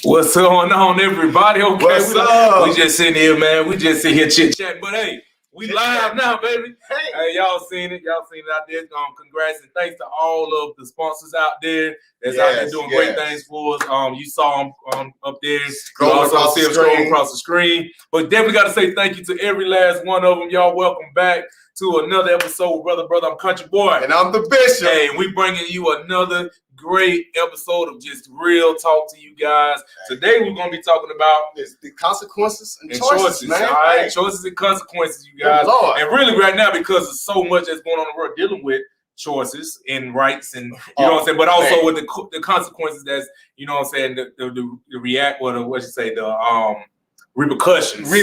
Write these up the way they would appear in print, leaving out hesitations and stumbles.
What's going on, everybody? Okay, What's up? We just sitting here, man. We just sitting here chit-chatting. But hey, we live now, baby. Hey, y'all seen it. Y'all seen it out there. Congrats and thanks to all of the sponsors out there that's out there doing great things for us. You saw them up there. You also see them scrolling across the screen. But definitely got to say thank you to every last one of them. Y'all welcome back to another episode, brother. I'm Kuntriboi. And I'm the Bishop. Hey, we bringing you another great episode of just real talk to you guys. Today we're going to be talking about the consequences and choices, man. All right, choices and consequences, you guys. And really right now, because there's so much that's going on in the world dealing with choices and rights and, you know what I'm saying, but also with the consequences that's, you know what I'm saying, the repercussions of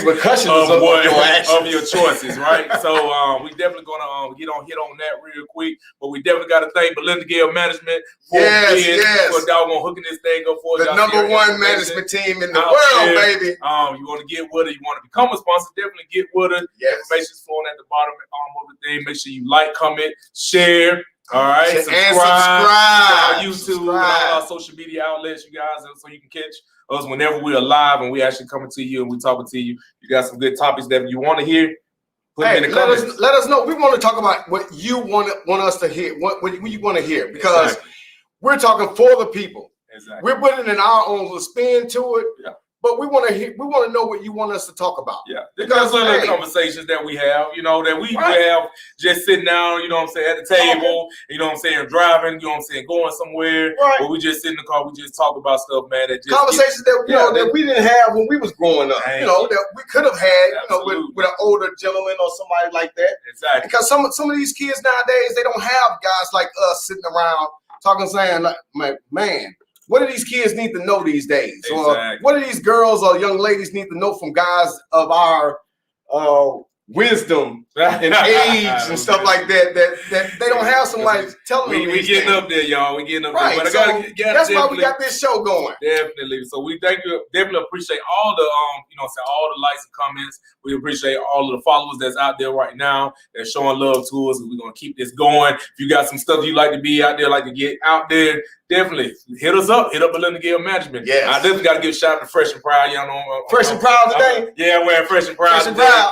your choices, right? So we definitely gonna hit on that real quick, but we definitely got to thank Belinda Gale Management for doggone hooking this thing up for the number one management team in the world, baby. You want to get with her, you want to become a sponsor, definitely get with her. Information's flowing at the bottom of the thing. Make sure you like, comment, share. All right, subscribe to our YouTube and all our social media outlets, you guys, so you can catch us whenever we are live and we actually coming to you and we talking to you. You got some good topics that you want to hear. Put them in the comments. Let us know. We want to talk about what you want us to hear. What you want to hear, because we're talking for the people. We're putting in our own spin to it. But we want to hear. We want to know what you want us to talk about. Because of the conversations that we have, you know, that we have just sitting down, you know what I'm saying, at the table, you know what I'm saying, driving, you know what I'm saying, going somewhere, or we just sit in the car, we just talk about stuff, man. That just conversations that we didn't have when we was growing up. You know, that we could have had, you know, with an older gentleman or somebody like that. Because some of these kids nowadays, they don't have guys like us sitting around talking, saying like, man, what do these kids need to know these days? Or what do these girls or young ladies need to know from guys of our wisdom and age and stuff like that they don't have somebody telling them. We getting up there, y'all. We getting up there. But that's why we got this show going. Definitely. So we thank you. Definitely appreciate all the all the likes and comments. We appreciate all of the followers that's out there right now that's showing love to us. We're gonna keep this going. If you got some stuff you like to be out there, like to get out there, definitely hit us up. Hit up Belinda Gale Management. I definitely got to give a shout out to Fresh and Proud. Y'all know, Fresh and Proud today. Wearing Fresh and Proud. Fresh and Proud.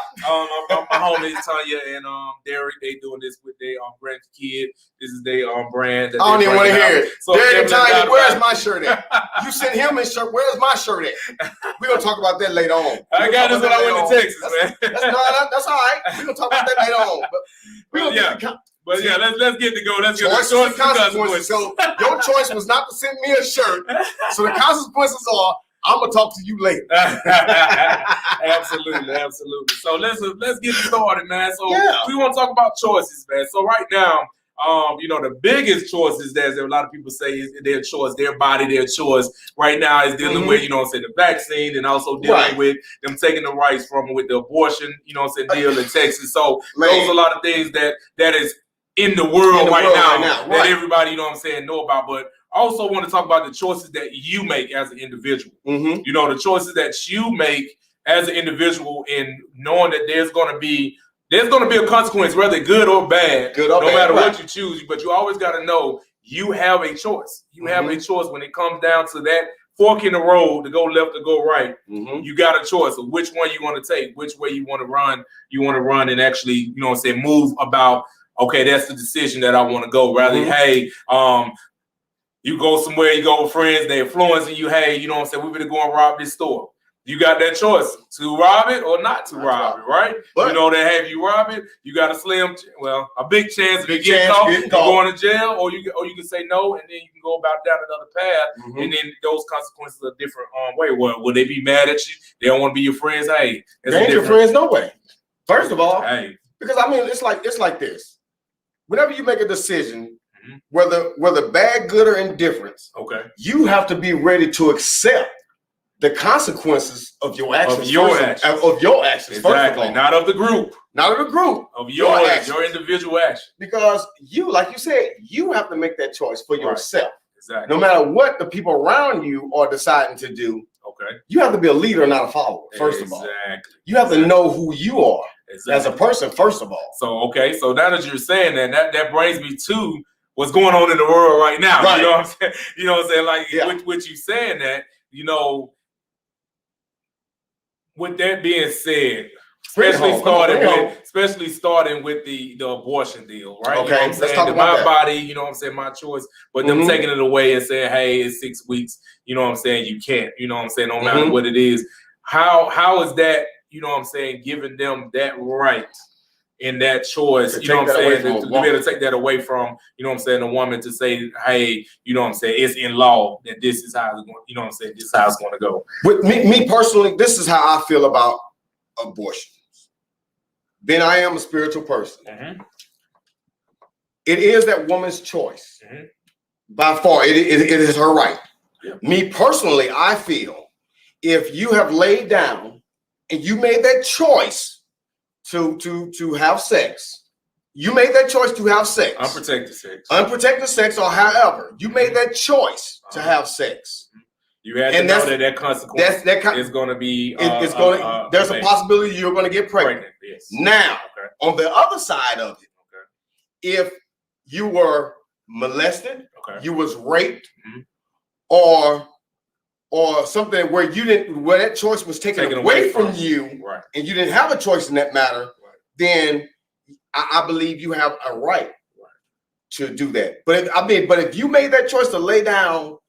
My homies Tanya and Derek, they doing this with their brand kid. This is their brand. I don't even want to hear it. So Derek and Tanya, where's my shirt at? You sent him his shirt. Where's my shirt at? We're gonna talk about that later on. I got this when I went to Texas, man. That's all right. We're gonna talk about that later on. But let's get to go. Let's get the consequences. So your choice was not to send me a shirt. So the consequences are, I'm gonna talk to you later. Absolutely. So let's get started, man. So we want to talk about choices, man. So right now, the biggest choices that a lot of people say is their choice, their body, their choice. Right now is dealing with, the vaccine, and also dealing with them taking the rights from with the abortion, deal in Texas. So those are a lot of things that is in the world right now that everybody, know about. But I also want to talk about the choices that you make as an individual. The choices that you make as an individual, in knowing that there's going to be a consequence, whether good or bad, no matter what you choose. But you always got to know you have a choice. You have a choice when it comes down to that fork in the road to go left or go right. You got a choice of which one you want to take, which way you want to run. You want to run and actually, move about, okay, that's the decision that I want to go. Rather, you go somewhere, you go with friends, they're influencing you. Hey, we're going to go and rob this store. You got that choice to rob it or not to rob it, right? But, they have you rob it. You got a big chance of you getting caught, you're going to jail, or you can say no, and then you can go about down another path, and then those consequences are different way. Well, will they be mad at you? They don't want to be your friends. Hey, they ain't your friends, no way. First of all, because it's like this. Whenever you make a decision, whether bad, good, or indifference, you have to be ready to accept the consequences of your actions. Of your actions. Exactly. Not of the group. not of the group, of your individual action. Because you, like you said, you have to make that choice for yourself. Exactly. No matter what the people around you are deciding to do, you have to be a leader, not a follower. First of all, you have to know who you are as a person. First of all. So so now that you're saying that brings me to what's going on in the world right now. Right. You know what I'm saying? You know what I'm saying? Like with you saying that, you know, with that being said, especially starting with the abortion deal, right? Okay, you know what I'm saying? let's talk about my that. body, you know what I'm saying, my choice, but them taking it away and saying, hey, it's 6 weeks, you know what I'm saying, you can't, you know what I'm saying, no matter what it is. How is that, you know what I'm saying, giving them that right in that choice, you know what I'm saying, to be able to take that away from, you know what I'm saying, a woman to say, hey, you know what I'm saying, it's in law that this is how it's going, you know what I'm saying, this is how it's going to go. With me personally, this is how I feel about abortion. Then I am a spiritual person. It is that woman's choice. By far, it is her right. Me personally, I feel if you have laid down and you made that choice to have sex, you made that choice to have sex. Unprotected sex, or however, you made that choice to have sex. You had to know that consequence is going to be. There's a possibility you're going to get pregnant. Yes. Now, on the other side of it, if you were molested, you was raped, or something where that choice was taken away from you, and you didn't have a choice in that matter, then I believe you have a right to do that. But if you made that choice to lay down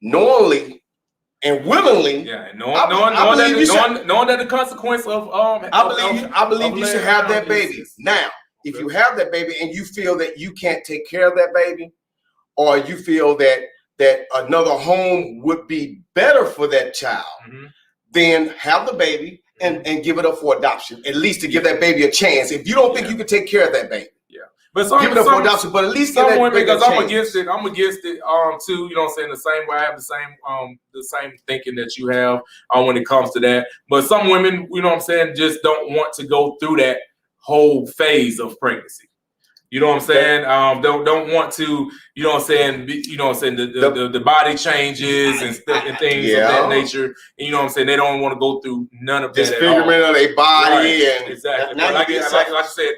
knowingly and willingly, knowing that the consequence of I believe you should have that baby. Now, if you have that baby and you feel that you can't take care of that baby, or you feel that another home would be better for that child, then have the baby and give it up for adoption, at least to give that baby a chance. If you don't think you can take care of that baby, but give it up for adoption, but at least give that baby a chance. I'm against it too, you know what I'm saying, the same way I have the same thinking that you have when it comes to that. But some women, you know what I'm saying, just don't want to go through that whole phase of pregnancy. You know what I'm saying? Don't want to, you know what I'm saying, the body changes and things of that nature. And you know what I'm saying? They don't want to go through none of that. Disfigurement of their body. And exactly. But like I said,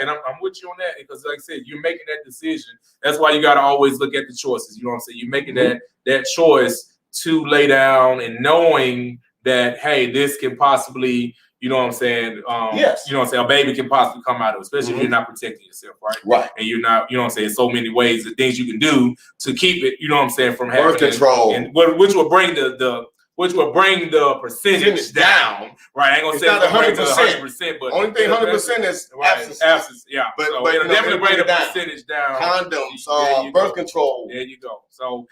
and I'm with you on that, because like I said, you're making that decision. That's why you got to always look at the choices. You know what I'm saying? You're making that choice to lay down and knowing that, hey, this can possibly, you know what I'm saying? Yes. You know what I'm saying? A baby can possibly come out of it, especially if you're not protecting yourself, right? Right. And you're not, you know what I'm saying, so many ways of things you can do to keep it, you know what I'm saying, from having birth control. And which will bring the percentage down, right? I ain't gonna say it's 100%, but only thing 100% is absence. Yeah. But it'll definitely bring the percentage down. Condoms, birth control. There you go. So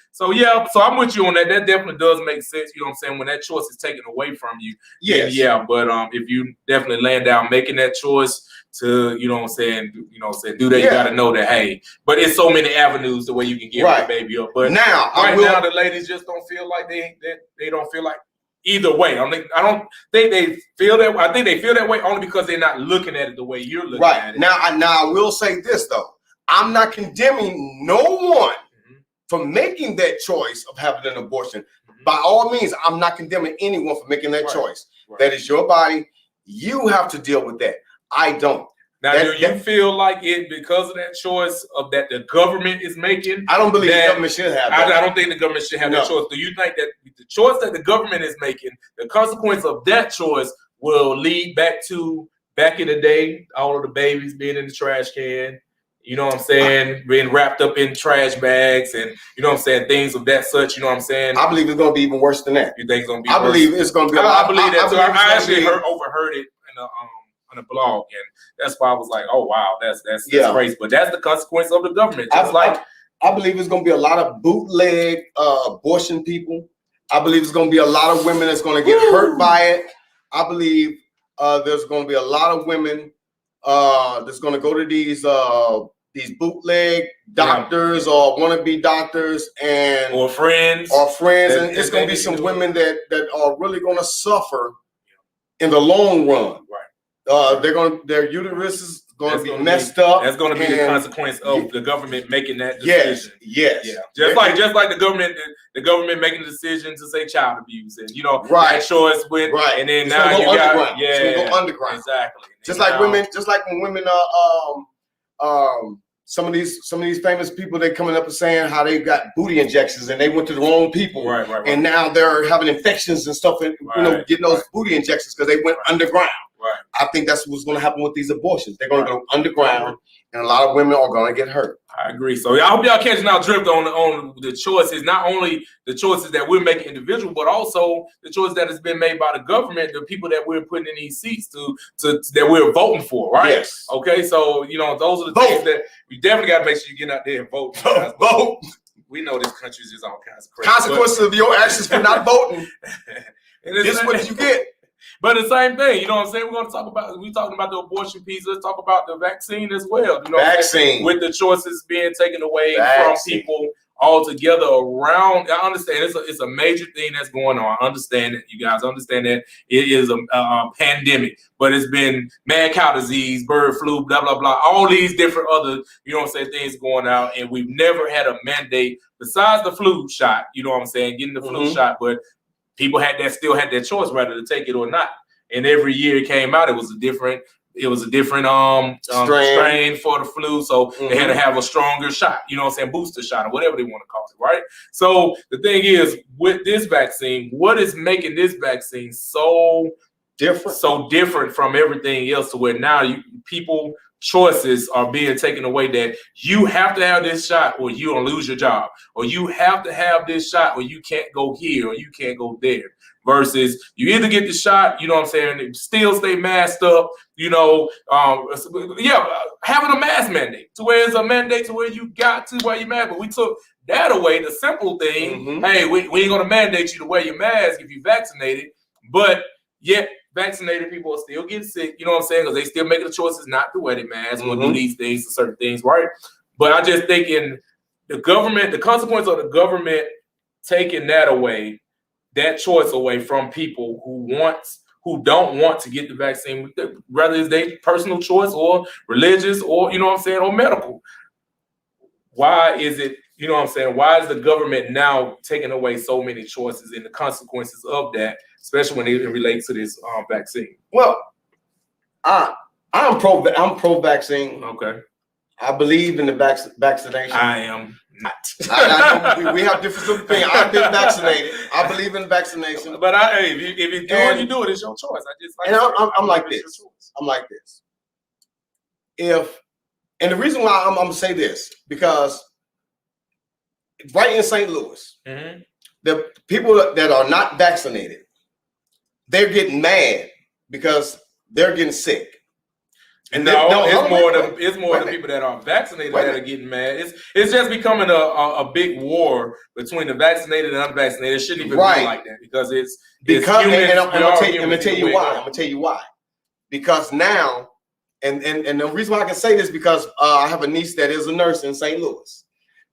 I'm with you on that. That definitely does make sense. You know what I'm saying? When that choice is taken away from you. Yes. Yeah. But if you definitely laying down, making that choice to, you know what I'm saying, do that, you gotta know that, hey, but it's so many avenues the way you can get the baby up. But now the ladies just don't feel like they don't feel like either way. I don't think they feel that way. I think they feel that way only because they're not looking at it the way you're looking at it. Now I will say this though. I'm not condemning no one for making that choice of having an abortion. By all means, I'm not condemning anyone for making that choice. That is your body. You have to deal with that. I don't. Now, do you feel like it because of that choice of that the government is making? I don't believe the government should have that. I don't think the government should have that choice. Do you think that the choice that the government is making, the consequence of that choice will lead back in the day, all of the babies being in the trash can, you know what I'm saying, being wrapped up in trash bags and, you know what I'm saying, things of that such, you know what I'm saying? I believe it's going to be even worse than that. You think it's going to be worse? I believe it's going to be a lot. I believe that too. I actually overheard it on a blog, and that's why I was like, oh wow, that's crazy. But that's the consequence of the government. I believe it's going to be a lot of bootleg abortion people. I believe it's going to be a lot of women that's going to get hurt by it. I believe there's going to be a lot of women that's going to go to these bootleg doctors or wannabe doctors or friends, and it's going to be some women that are really going to suffer in the long run. Their uterus is going to be messed up. That's going to be the consequence of the government making that decision. Yes. Yeah. Just like the government making the decision to say child abuse, and that choice with and then now you got it's gonna go underground. Exactly. Just like when women some of these famous people, they coming up and saying how they got booty injections and they went to the wrong people, right. And now they're having infections and stuff, and getting those booty injections because they went underground. Right. I think that's what's going to happen with these abortions. They're going to go underground, and a lot of women are going to get hurt. I agree. So I hope y'all catching our drift on the choices, not only the choices that we're making individual, but also the choice that has been made by the government, the people that we're putting in these seats to that we're voting for, right? Yes. Okay, so those are the things that we definitely got to make sure you get out there and vote. Vote. We know this country is all kinds of crazy. Consequences of your actions for not voting. This is what you get. But the same thing, we're talking about the abortion piece. Let's talk about the vaccine as well. Vaccine. With the choices being taken away from people altogether around. I understand it's a major thing that's going on. I understand it. You guys understand that it is a pandemic, but it's been mad cow disease, bird flu, blah, blah, blah, all these different other, things going out. And we've never had a mandate besides the flu shot, getting the flu shot, but people still had their choice whether to take it or not. And every year it came out, it was a different strain for the flu. So they had to have a stronger shot, booster shot or whatever they want to call it, right? So the thing is, with this vaccine, what is making this vaccine so different from everything else, to where now people choices are being taken away, that you have to have this shot or you're gonna lose your job, or you have to have this shot or you can't go here or you can't go there, versus you either get the shot, and still stay masked up, having a mask mandate to where it's a mandate to where you got to wear your mask. But we took that away, the simple thing. Hey, we ain't gonna mandate you to wear your mask if you're vaccinated, but yet vaccinated people are still getting sick, because they still making the choices not to wear their mask or do these things to certain things, right? But I just think in the government, the consequence of the government taking that choice away from people who don't want to get the vaccine, whether it's their personal choice or religious or or medical. Why is it, why is the government now taking away so many choices and the consequences of that, especially when it relates to this vaccine? Well, I'm pro-vaccine. Okay. I believe in the vaccination. I am not. We have different opinions. I've been vaccinated. I believe in vaccination. But if you do it, it's your choice. I'm like this. I'm like this. And the reason why I'm gonna say this, because right in St. Louis, the people that are not vaccinated, they're getting mad because they're getting sick. And it's more the people that are vaccinated that are getting mad. It's just becoming a big war between the vaccinated and unvaccinated. It shouldn't even be like that, because I'm gonna tell you why. Because now, and the reason why I can say this, because I have a niece that is a nurse in St. Louis.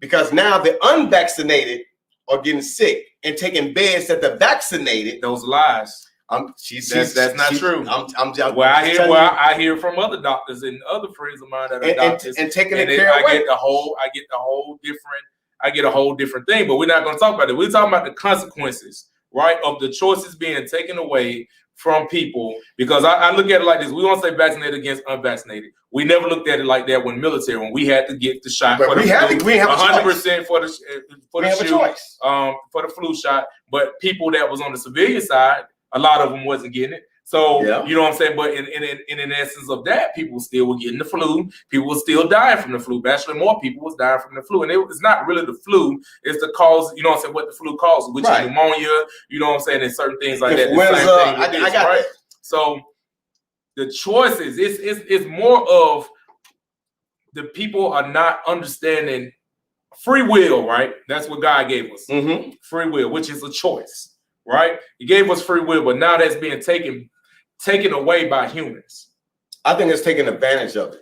Because now the unvaccinated are getting sick and taking beds that the vaccinated. Those lies. That's not true. I hear from other doctors and other friends of mine that are doctors and taking it care away. I get a whole different thing, but we're not going to talk about it. We're talking about the consequences, right, of the choices being taken away from people. Because I look at it like this: we won't say vaccinated against unvaccinated. We never looked at it like that when we had to get the shot. But we have 100% for the flu shot. But people that was on the civilian side, a lot of them wasn't getting it. So, you know what I'm saying? But in essence of that, people still were getting the flu. People were still dying from the flu. Actually, more people was dying from the flu. And it's not really the flu. It's the cause, what the flu causes, which is pneumonia, and certain things like that. I got it. So the choices, it's more of the people are not understanding free will, right? That's what God gave us. Free will, which is a choice. Right? He gave us free will, but now that's being taken away by humans. I think it's taking advantage of it.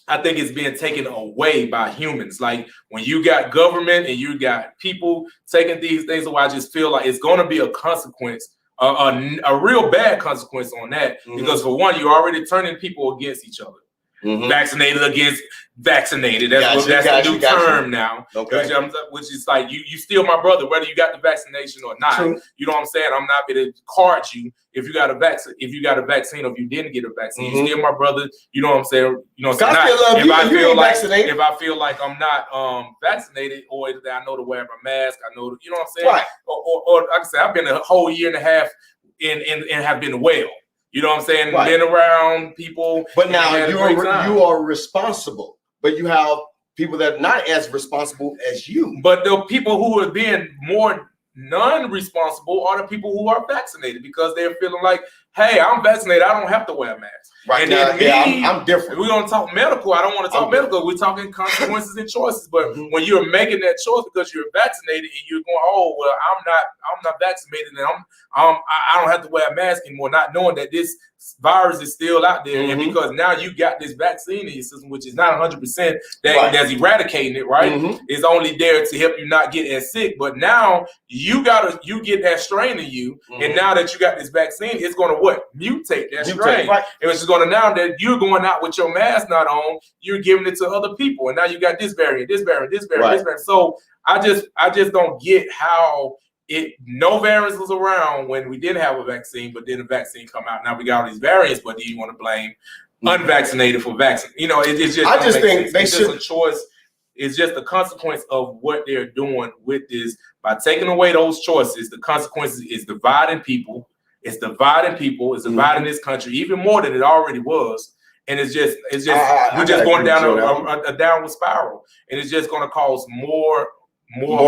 I think it's being taken away by humans. Like when you got government and you got people taking these things away, I just feel like it's going to be a consequence a real bad consequence on that, because for one, you're already turning people against each other. Vaccinated against vaccinated. That's the new term now. Okay. Which is like you still my brother, whether you got the vaccination or not. True. You know what I'm saying? I'm not going to card you if you got a vaccine, or if you didn't get a vaccine. You still my brother. You know what I'm saying? You know, so if I feel like I'm not vaccinated, or I know to wear my mask, I know, you know what I'm saying? Right. Or like I said, I've been a whole year and a half and have been well. You know what I'm saying? Right. Been around people. But now you are responsible. But you have people that are not as responsible as you. But the people who are being more non-responsible are the people who are vaccinated, because they're feeling like, hey, I'm vaccinated, I don't have to wear a mask. Right. And then I'm different. We're gonna talk medical. I don't want to talk medical. We're talking consequences and choices. But when you're making that choice because you're vaccinated and you're going, oh well, I'm not vaccinated and I don't have to wear a mask anymore, not knowing that this virus is still out there, and because now you got this vaccine in your system, which is not 100% that's eradicating it, right? It's only there to help you not get as sick. But now you get that strain in you, and now that you got this vaccine, it's gonna mutate that strain. Right. And it's going to, now that you're going out with your mask not on, you're giving it to other people, and now you got this variant, this variant, this variant, this variant. So I just don't get how no variants was around when we didn't have a vaccine, but then the vaccine come out. Now we got all these variants, but then you want to blame unvaccinated for vaccine. You know, it's just. I just think they should. A choice. It's just the consequence of what they're doing with this. By taking away those choices, the consequences is dividing people. It's dividing people. It's dividing this country even more than it already was. And it's just we're just going down a downward spiral, and it's just going to cause more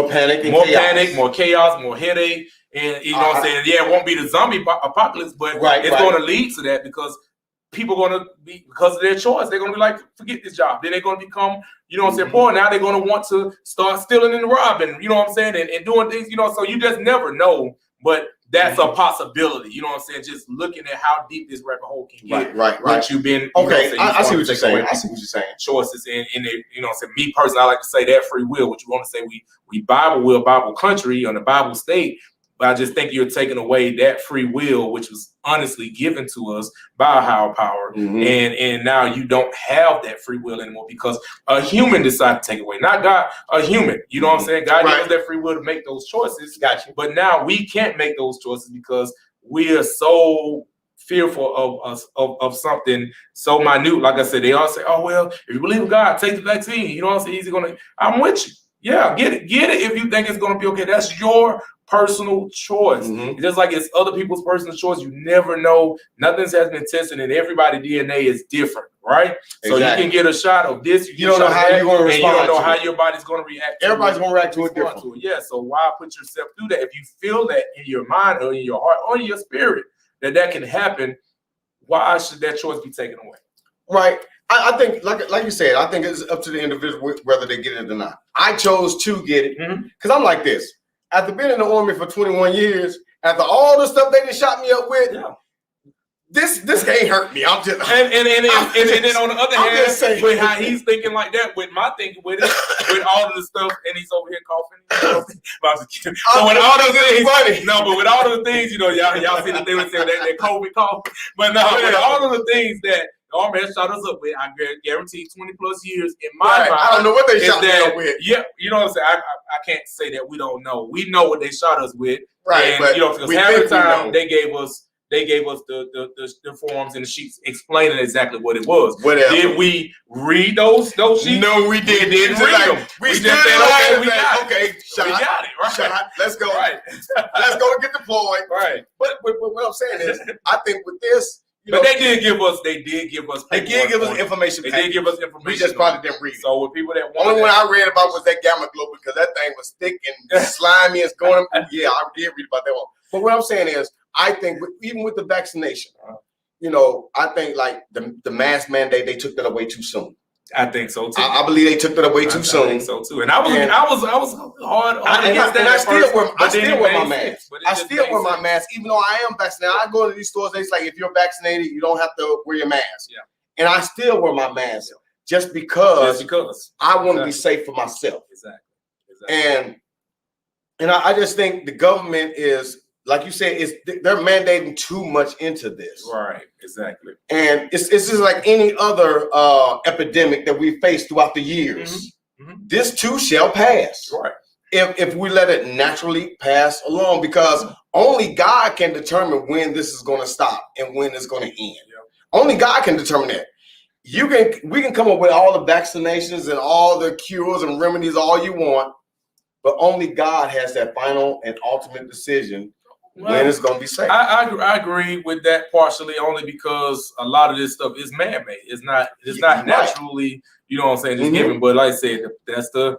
panic, more chaos, more headache, and you know what I'm saying. Yeah, it won't be the zombie apocalypse, but it's going to lead to that, because people are going to be, because of their choice, they're going to be like, forget this job. Then they're going to become, you know what I'm saying, poor. Now they're going to want to start stealing and robbing, you know what I'm saying, and doing things, you know. So you just never know, but that's a possibility. You know what I'm saying? Just looking at how deep this rabbit hole can get. Right. You've been. Okay, I see what you're saying. I see what you're saying. Choices in it. You know what I'm saying? Me personally, I like to say that free will, which you want to say we Bible country on the Bible state. But I just think you're taking away that free will, which was honestly given to us by a higher power. And now you don't have that free will anymore, because a human decided to take it away. Not God, a human. You know what I'm saying? God gave us that free will to make those choices. Gotcha. But now we can't make those choices because we are so fearful of something so minute. Like I said, they all say, oh, well, if you believe in God, take the vaccine. You know what I'm saying? I'm with you. Yeah, get it if you think it's going to be okay. That's your personal choice. Just like it's other people's personal choice. You never know. Nothing has been tested, and everybody's DNA is different, right? Exactly. So you can get a shot of this. You don't know how you're going to respond. You don't know how your body's going to react. Everybody's going to react to it differently. Yeah, so why put yourself through that? If you feel that in your mind or in your heart or in your spirit that can happen, why should that choice be taken away? Right. I think, like you said, I think it's up to the individual whether they get it or not. I chose to get it because I'm like this. After being in the Army for 21 years, after all the stuff they just shot me up with, this can't hurt me. I'm just and then on the other hand, with how he's thinking like that, with my thinking with it, with all of the stuff, and he's over here coughing. So with all those things, but with all of the things, you know, y'all see the thing with that COVID cough. But no, with all of the things that the Army has shot us up with, I guarantee 20 plus years in my mind. I don't know what they shot me up with. Yeah, you know what I'm saying? I can't say that we don't know. We know what they shot us with. Right. And, you know, because half the time they gave us the forms and the sheets explaining exactly what it was. Whatever. Did we read those sheets? No, we didn't. We didn't read them. We just said, we got it. Right. Shot. Let's go. Right. Let's go get deployed. Right. But what I'm saying is, I think with this, but they did give us information. They did give us information. We just probably didn't read it. So with people that only one I read about was that gamma glow, because that thing was thick and slimy and going. Yeah, I did read about that one. But what I'm saying is, I think even with the vaccination, you know, I think like the mask mandate, they took that away too soon. I think so too. I believe they took that away too soon. I think so too. And I was hard against that. And I still wear my mask. I still wear my mask, even though I am vaccinated. I go to these stores, it's like, if you're vaccinated, you don't have to wear your mask. Yeah. And I still wear my mask just because I want to be safe for myself. Exactly. And I just think the government is like you said, they're mandating too much into this. Right, exactly. And it's just like any other epidemic that we faced throughout the years. This too shall pass. Right. If we let it naturally pass along, because only God can determine when this is going to stop and when it's going to end. Yeah. Only God can determine that. We can come up with all the vaccinations and all the cures and remedies all you want, but only God has that final and ultimate decision when it's going to be safe. I agree with that partially, only because a lot of this stuff is man-made. It's not naturally, you know what I'm saying, just given. But like I said, that's the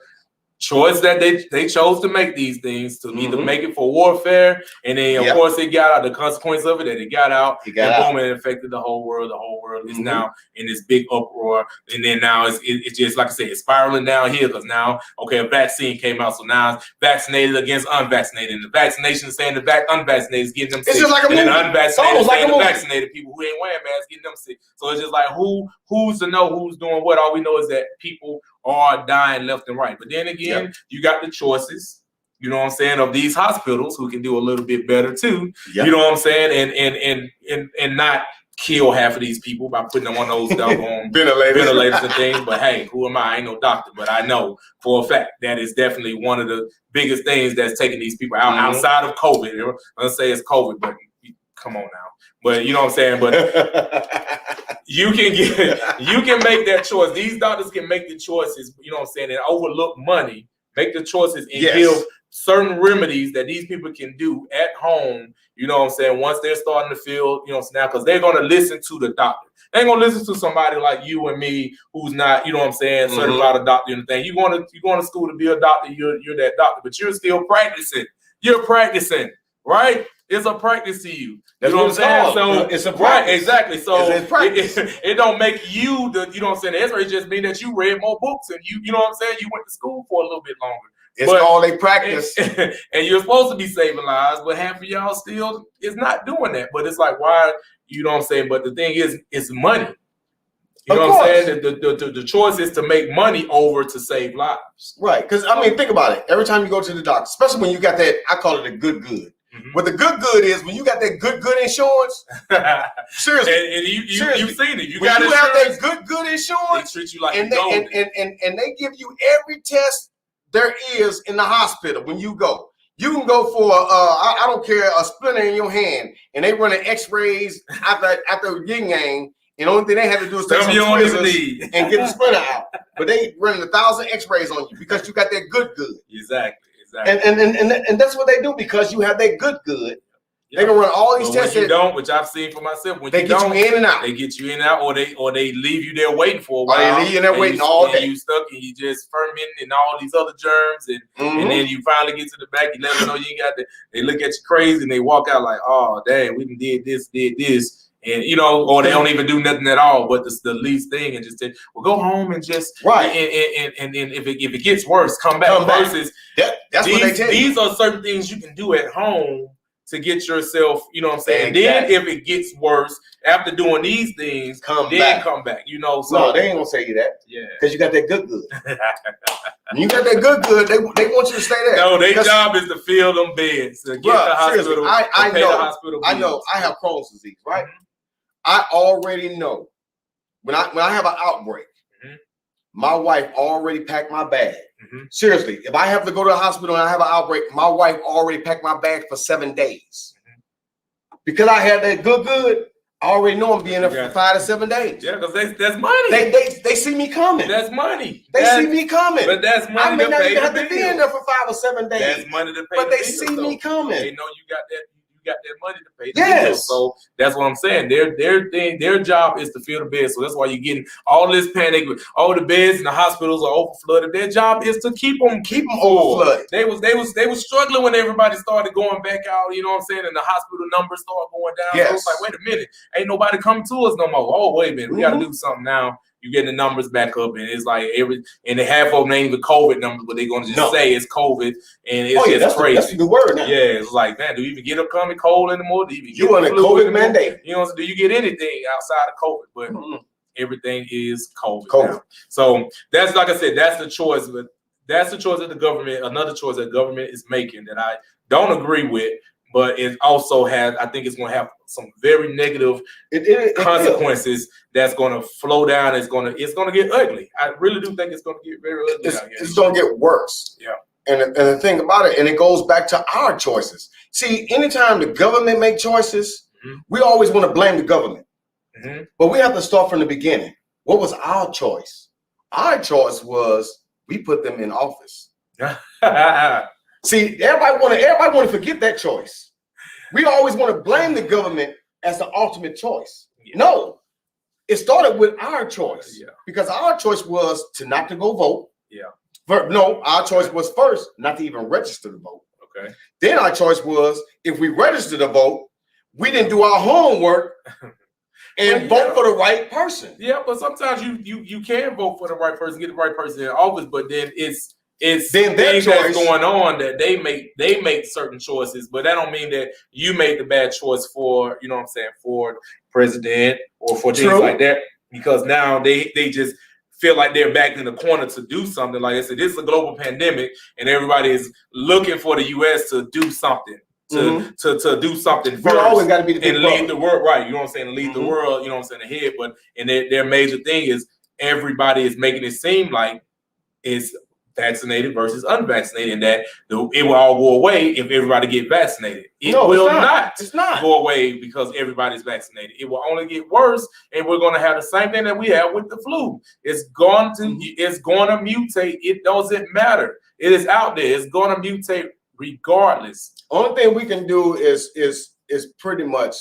choice that they chose to make these things, to either make it for warfare, and then of course it got out, the consequence of it, that it got out, and boom, it affected the whole world. The whole world is now in this big uproar, and then now it's just like I said, it's spiraling down here, because now a vaccine came out, so now it's vaccinated against unvaccinated, and the vaccination is saying the unvaccinated is getting them sick, it's just like a movie. And the unvaccinated is saying the vaccinated people who ain't wearing masks getting them sick. So it's just like who's to know who's doing what? All we know is that people are dying left and right. But then again, you got the choices, you know what I'm saying, of these hospitals who can do a little bit better too. You know what I'm saying, and not kill half of these people by putting them on those doggone ventilators and things. But hey, who am I? I ain't no doctor, but I know for a fact that is definitely one of the biggest things that's taking these people out outside of COVID. Let's say it's COVID, but come on now. But you know what I'm saying? But you can make that choice. These doctors can make the choices, you know what I'm saying, and overlook money, make the choices and give certain remedies that these people can do at home, you know what I'm saying, once they're starting to feel, you know, now, because they're going to listen to the doctor. They ain't going to listen to somebody like you and me who's not, you know what I'm saying, certified a doctor and thing. You're going to school to be a doctor, you're that doctor, but you're still practicing. You're practicing, right? It's a practice to you. You know what I'm saying? So it's a practice. Right, exactly. So it don't make you the, you know what I'm saying, the X-ray just mean that you read more books and you know what I'm saying, you went to school for a little bit longer. It's all they practice. And you're supposed to be saving lives, but half of y'all still is not doing that. But it's like, why, you know what I'm saying? But the thing is, it's money. You know what I'm saying? The choice is to make money over to save lives. Right. Because, I mean, think about it. Every time you go to the doctor, especially when you got that, I call it a good. What the good is when you got that good insurance. Seriously, and you've seen it. You have that good insurance. They treat you like and they give you every test there is in the hospital. When you go, you can go for I don't care, a splinter in your hand, and they run X-rays after yin yang. And the only thing they had to do is take some tweezers and get the splinter out. But they running 1,000 X-rays on you because you got that good. Exactly. And that's what they do, because you have that good. They can run all these tests. When you don't, which I've seen for myself, when they you get don't, you in and out. They get you in and out, or they leave you there waiting for a while. Or they leave you there waiting all day. You stuck and you just fermenting and all these other germs, and then you finally get to the back. You let them know you ain't got that. They look at you crazy and they walk out like, oh dang, we did this. And you know, or they don't even do nothing at all, but it's the least thing, and just say, well, go home and just and if it gets worse, come back. Versus that's what they tell you. These are certain things you can do at home to get yourself, you know what I'm saying. Exactly. And then if it gets worse after doing these things, come back. You know, so no, they ain't gonna say you that. Yeah, because you got that good. When you got that good, they want you to stay there. No, their job is to fill them beds, to get the hospital. I know. I have Crohn's disease, right? I already know when I have an outbreak, my wife already packed my bag. Seriously, if I have to go to the hospital and I have an outbreak, my wife already packed my bag for 7 days. Because I had that good, I already know I'm being there for 5 to 7 days. Yeah, because that's money. They see me coming. That's money. They see me coming. But that's money. I may not even have to be in there for 5 or 7 days. That's money to pay. But they see me coming. They know you got that. Got that money to pay the bills. So that's what I'm saying. Their job is to fill the beds. So that's why you're getting all this panic. All the beds in the hospitals are over flooded. Their job is to keep them over flooded. They was struggling when everybody started going back out. You know what I'm saying? And the hospital numbers started going down. Yes. So it's like, wait a minute, ain't nobody coming to us no more. Oh, wait a minute, we got to do something now. You getting the numbers back up, and it's like and half of them ain't even COVID numbers, but they're gonna just say it's COVID, and it's just crazy. That's the word now. Yeah, it's like, man, do you even get up coming cold anymore? Do you even get on a COVID mandate? You know, do you get anything outside of COVID? But everything is COVID. Now. So that's, like I said, that's the choice. But that's the choice that the government, another choice that government is making that I don't agree with. but it also has, I think it's going to have some very negative consequences that's going to flow down. It's going to get ugly. I really do think it's going to get very ugly. It's going to get worse. Yeah. And the thing about it, and it goes back to our choices. See, anytime the government make choices, we always want to blame the government. But we have to start from the beginning. What was our choice? Our choice was we put them in office. See, everybody want to forget that choice. We always want to blame the government as the ultimate choice. No, it started with our choice because our choice was not to go vote. No, our choice was first not to even register to vote. Okay. Then our choice was if we registered to vote, we didn't do our homework and vote for the right person. Yeah, but sometimes you can vote for the right person, get the right person in office, but then it's then things that's going on that they make certain choices, but that don't mean that you made the bad choice for, you know what I'm saying, for president or for things like that, because now they just feel like they're back in the corner to do something. Like I said, this is a global pandemic and everybody is looking for the US to do something. To do something first. We always got to be the big and lead the world, right? You know what I'm saying? Lead the world, you know what I'm saying, ahead. But and their major thing is everybody is making it seem like it's vaccinated versus unvaccinated, and that it will all go away if everybody get vaccinated. It will not. It's not go away because everybody's vaccinated. It will only get worse, and we're going to have the same thing that we have with the flu. It's going to mutate. It doesn't matter. It is out there. It's going to mutate regardless. Only thing we can do is pretty much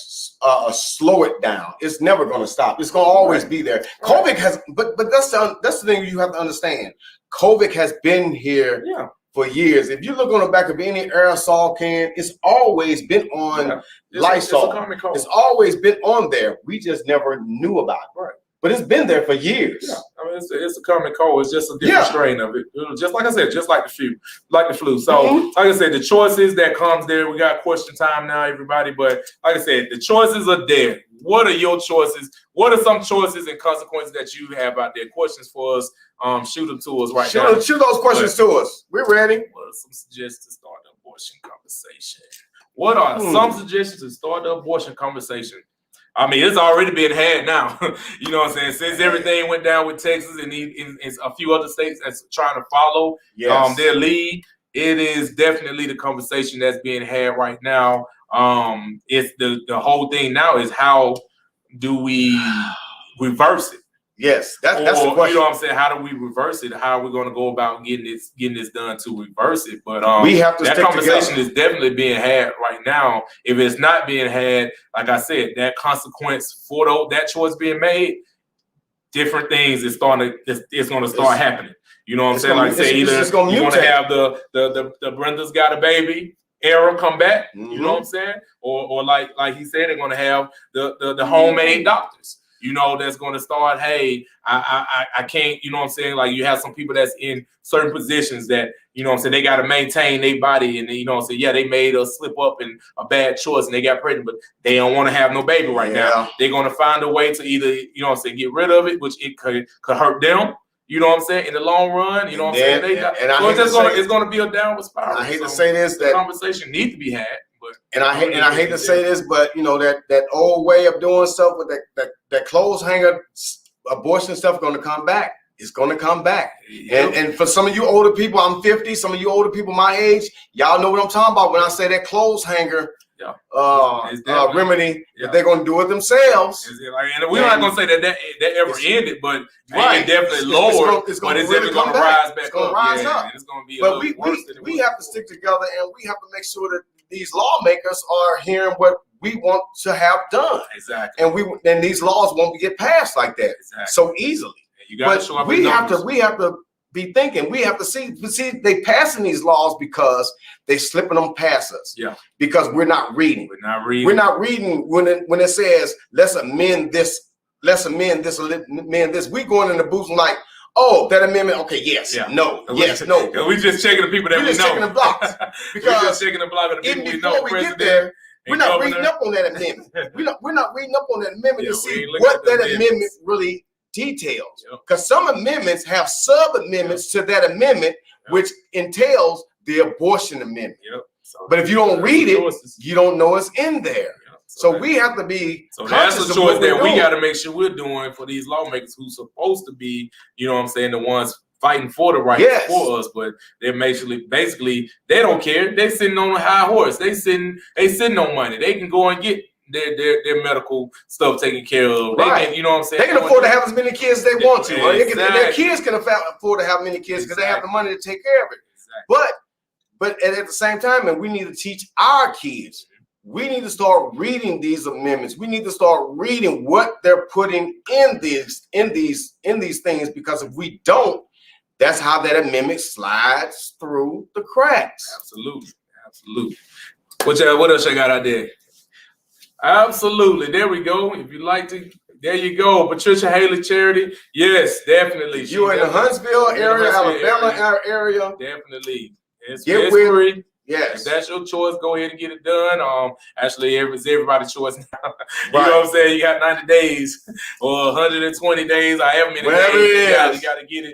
slow it down. It's never going to stop. It's going to always be there. COVID has, but that's the thing you have to understand. COVID has been here for years. If you look on the back of any aerosol can, it's always been on Lysol. It's always been on there. We just never knew about it. Right. But it's been there for years. Yeah. I mean, it's a common cold. It's just a different strain of it. Just like I said, just like the flu. So, like I said, the choices that comes there. We got question time now, everybody. But like I said, the choices are there. What are your choices? What are some choices and consequences that you have out there? Questions for us. Shoot them to us now. Shoot those questions to us. We're ready. What are some suggestions to start the abortion conversation? What are some suggestions to start the abortion conversation? I mean, it's already been had now. You know what I'm saying? Since everything went down with Texas and a few other states that's trying to follow their lead, it is definitely the conversation that's being had right now. It's the whole thing now is how do we reverse it? Yes, that's the question. You know what I'm saying? How do we reverse it? How are we going to go about getting this done to reverse it? But we have to that conversation is definitely being had right now. If it's not being had, like I said, that consequence for that choice being made, different things it's going to start happening. You know what I'm saying? Like say either you want to have the Brenda's got a baby era come back. You know what I'm saying? Or like he said, they're going to have the homemade doctors. You know, that's going to start, hey, I can't, you know what I'm saying? Like you have some people that's in certain positions that, you know what I'm saying, they got to maintain their body and, you know what I'm saying, they made a slip up and a bad choice and they got pregnant, but they don't want to have no baby right now. They're going to find a way to either, you know what I'm saying, get rid of it, which it could hurt them, you know what I'm saying, in the long run, you know what I'm saying? It's going to be a downward spiral. I hate to say this, that conversation needs to be had. And I hate to say this, but you know that old way of doing stuff with that clothes hanger abortion stuff going to come back. It's going to come back. And for some of you older people, I'm 50. Some of you older people my age, y'all know what I'm talking about when I say that clothes hanger remedy. If they're going to do it themselves. And we're not going to say that ever ended, but it definitely lowered. But it's definitely going to rise back up. It's going to be a little worse than it was. We have to stick together and we have to make sure that these lawmakers are hearing what we want to have done. Exactly. And these laws won't get passed like that so easily. You got to show up. We have to be thinking. We have to see they passing these laws because they slipping them past us. Yeah. Because we're not reading. We're not reading when it says let's amend this, amend this. We going in the booth and like, oh, that amendment. Okay, yes, no, yes, no. We just checking the people that we know. We're just checking the blocks because we're just checking the block of the people even we know. Before we get there, we're not reading up on that amendment. We're not reading up on that amendment to see what that amendment really details. Because some amendments have sub amendments to that amendment, which entails the abortion amendment. But if you don't read it, you don't know it's in there. Yeah. So we have to be. So that's a choice that we got to make sure we're doing for these lawmakers who's supposed to be, you know what I'm saying, the ones fighting for the rights for us, but they're basically they don't care. They're sitting on a high horse. They sitting on money. They can go and get their medical stuff taken care of. They can, you know what I'm saying? They can afford to have as many kids as they want to. Exactly. Their kids can afford to have many kids because they have the money to take care of it. Exactly. But at the same time, and we need to teach our kids. We need to start reading these amendments. We need to start reading what they're putting in these things, because if we don't, that's how that amendment slides through the cracks. Absolutely. What else I got out there? Absolutely. There we go. If you like to, there you go. Patricia Haley Charity. Yes, definitely. You're in the Huntsville area, Alabama area. Definitely. It's free. Yes. If that's your choice, go ahead and get it done. Actually, it's everybody's choice now. You know what I'm saying? You got 90 days or 120 days, however many days. You got to get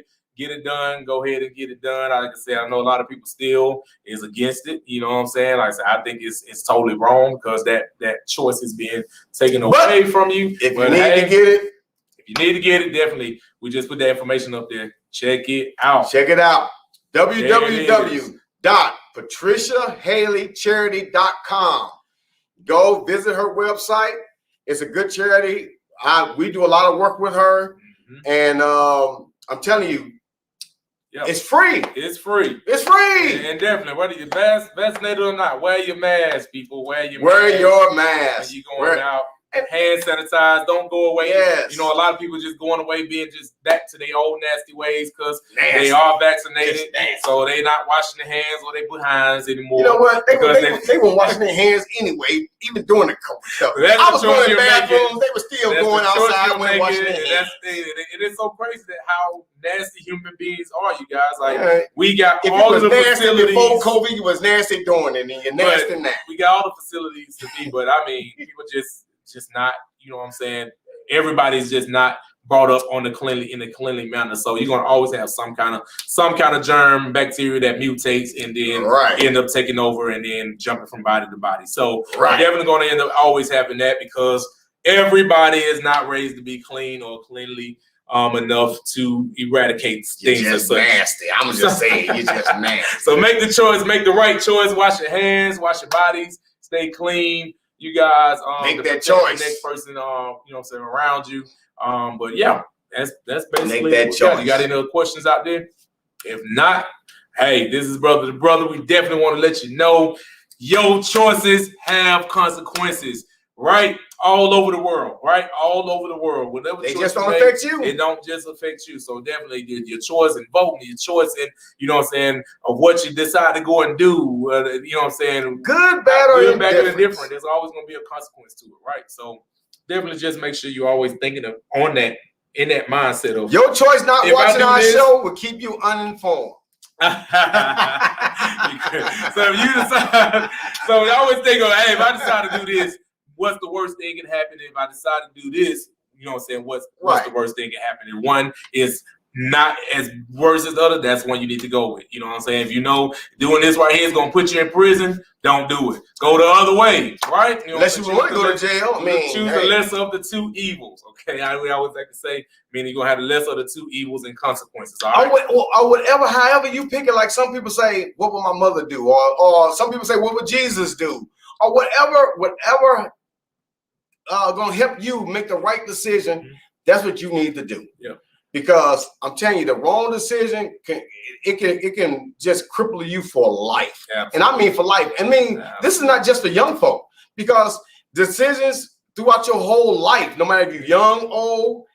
it done. Go ahead and get it done. Like I said, I know a lot of people still is against it. You know what I'm saying? Like I said, I think it's totally wrong because that choice is being taken away from you. If you need to get it, definitely. We just put that information up there. Check it out. www.patriciahaleycharity.com. Go visit her website. It's a good charity. We do a lot of work with her, and I'm telling you, it's free. It's free. And definitely, whether you're vaccinated or not, wear your mask, people. Wear your mask. When you going out. And hand sanitize, don't go away. Yes. You know, a lot of people just going away being just back to their old nasty ways because they are vaccinated. So they not washing their hands or their behinds anymore. You know what? They were washing their hands anyway, even during the COVID stuff. I was going to bathrooms, they were still going outside when washing their hands. It is so crazy that how nasty human beings are, you guys. Like, we got all of the facilities. Before COVID, you was nasty during it, and you're nasty now. We got all the facilities to be, but I mean, people just not, you know what I'm saying? Everybody's just not brought up in a cleanly manner. So you're gonna always have some kind of germ, bacteria that mutates and then end up taking over and then jumping from body to body. So we're definitely gonna end up always having that because everybody is not raised to be clean or cleanly enough to eradicate things. You're just nasty. I'm just saying, you're just nasty. So make the choice, make the right choice. Wash your hands, wash your bodies, stay clean. You guys make that choice. The next person, you know what I'm saying, around you. But yeah, that's basically make that choice. You got any other questions out there? If not, hey, this is brother to brother. We definitely want to let you know your choices have consequences, right? All over the world, right? All over the world. Whatever they just don't affect you. It don't just affect you. So definitely your choice in voting, your choice in, you know what I'm saying, of what you decide to go and do. You know what I'm saying? Good, bad, or indifferent. There's always going to be a consequence to it, right? So definitely just make sure you're always thinking of in that mindset of your choice not watching our show will keep you uninformed. So if you decide, so I always think of, hey, if I decide to do this, what's the worst thing can happen if I decide to do this? You know what I'm saying? What's the worst thing can happen? And one is not as worse as the other. That's one you need to go with. You know what I'm saying? If you know doing this right here is going to put you in prison, don't do it. Go the other way, right? You know, unless you want to go to jail. I mean, choose the lesser of the two evils. Okay, we always like to say, meaning you're going to have the lesser of the two evils and consequences. All right? Or whatever, however you pick it. Like some people say, what would my mother do? Or some people say, what would Jesus do? Or whatever. Gonna help you make the right decision. That's what you need to do. Yeah. Because I'm telling you, the wrong decision can just cripple you for life. Absolutely. And I mean for life. I mean, this is not just for young folk, because decisions throughout your whole life, no matter if you're young, old,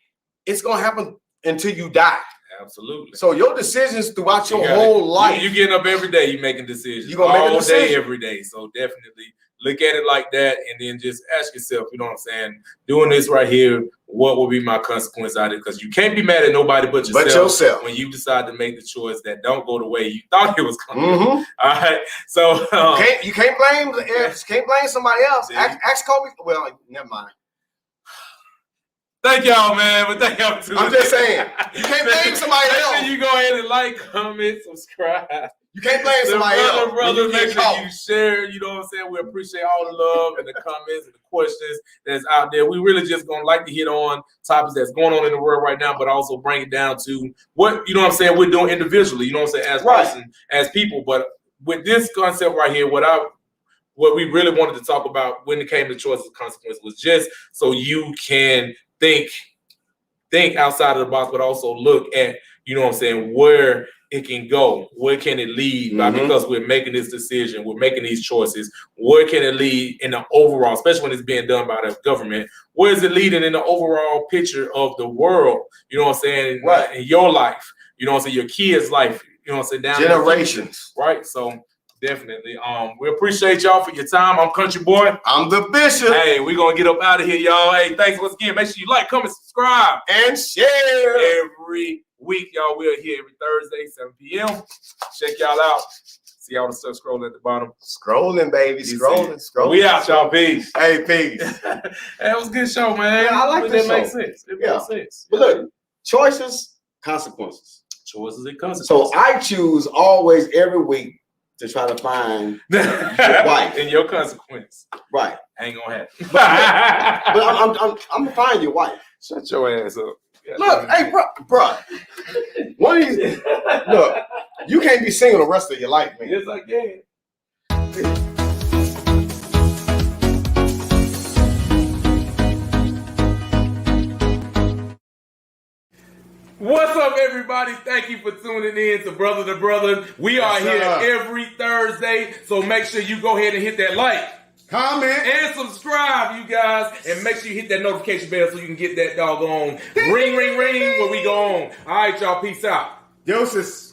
it's gonna happen until you die. Absolutely. So your decisions throughout your whole life. You're getting up every day, you're making decisions. You're gonna make a decision. All day, every day. So definitely look at it like that, and then just ask yourself, you know what I'm saying, doing this right here, what will be my consequence out of it? Because you can't be mad at nobody but yourself when you decide to make the choice that don't go the way you thought it was going to go. All right, so you can't blame somebody else. Ask Kobe. Well, never mind. Thank y'all, man. But thank y'all too. I'm just saying, you can't blame somebody else. Make sure you go ahead and like, comment, subscribe. You can't blame somebody else. Brother, make sure you share. You know what I'm saying? We appreciate all the love and the comments and the questions that's out there. We really just gonna like to hit on topics that's going on in the world right now, but also bring it down to what, you know what I'm saying, we're doing individually, you know what I'm saying, as person, as people. But with this concept right here, what we really wanted to talk about when it came to choices and consequences was just so you can think outside of the box, but also look at, you know what I'm saying, where it can go, where can it lead, because we're making this decision, we're making these choices, where can it lead in the overall, especially when it's being done by the government, where is it leading in the overall picture of the world, you know what I'm saying, in your life, you know what I'm saying, your kids' life, you know what I'm saying, down generations, right? So definitely. We appreciate y'all for your time. I'm Kuntriboi. I'm the Bishop. Hey, we're going to get up out of here, y'all. Hey, thanks once again. Make sure you like, comment, subscribe. And share. Every week, y'all. We're here every Thursday, 7 p.m. Check y'all out. See all the stuff scrolling at the bottom. Scrolling, baby. Scrolling. We out, y'all. Peace. Hey, peace. Hey, it was a good show, man. Yeah, I like this show. It makes sense. It makes sense. But look, choices, consequences. Choices and consequences. So I choose always every week to try to find your wife. And your consequence. Right. Ain't gonna happen. but I'm gonna find your wife. Shut your ass up. Look, hey, bro. One of these, look, you can't be single the rest of your life, man. Yes, I can. What's up, everybody? Thank you for tuning in to Brother to Brother. We are here every Thursday, so make sure you go ahead and hit that like, comment, and subscribe, you guys, and make sure you hit that notification bell so you can get that doggone ring where we go on. All right, y'all, peace out. Deuces.